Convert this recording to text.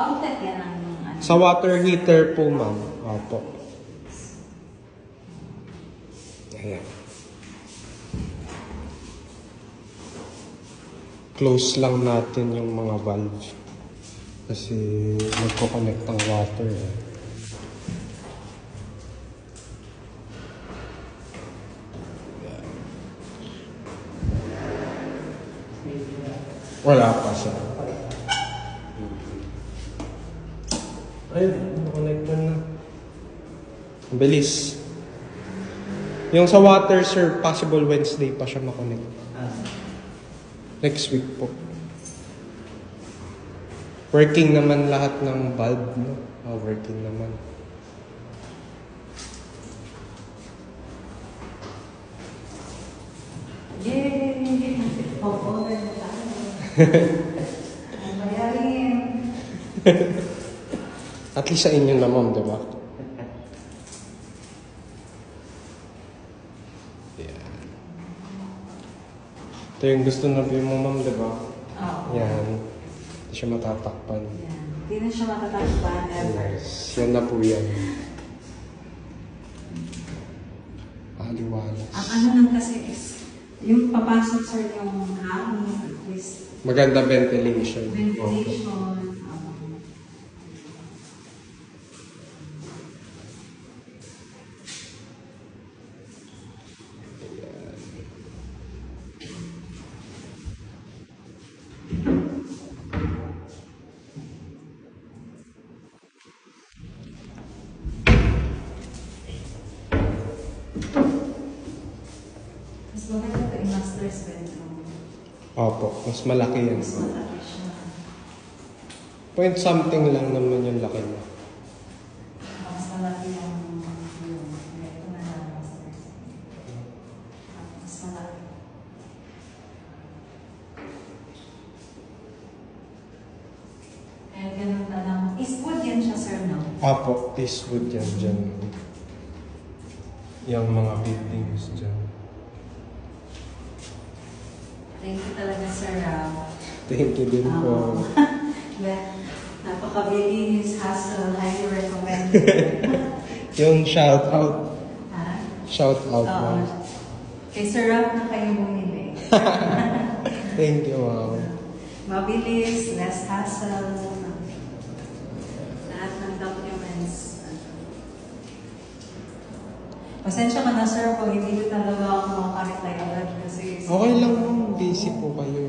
Outlet yan ang ano. Sa water heater po, ma'am. Opo. Ayan. Close lang natin yung mga valve. Kasi magko-connect ang water. Wala pa siya. Ayun, connect na. Ang bilis. Yung sa water, sir, possible Wednesday pa siya makonect. Next week po. Working naman lahat ng bulb, no? Working naman. Yay! Pag-order na tayo. Ang bayarin. At least sa inyo naman, di ba? Yan. Ito yung gusto na mo, ma'am, di ba? Oo. Yan. Hindi siya matatakpan. Yan. Hindi na siya matatakpan ever. Yes. Yan na po yan. Aliwalas. Ang ano lang kasi is, yung papasok sir yung hangin, at least Maganda ventilation. ventilation. Mas maganda ito yung master's bedroom. Opo, mas malaki yan. Mas malaki siya. Point something lang naman yung laki niya. Mas malaki yung ito na lang master's. Mas malaki. Kaya ganun na lang. Eastwood yan siya sir, no? Opo, Eastwood yan dyan. Yung mga buildings dyan. Thank you talaga sir. Thank you din po. Napakabilis, hassle, highly recommend. Yung shout out. Ha? Shout out Oo. ma'am. Kay Sir Rob na kayo bumili. Thank you, ma'am. Mabilis, less hassle. Lahat ng documents. Pasensya ka na sir kung hindi ko talaga ako makareply agad kasi Okay lang ma'am, busy po kayo.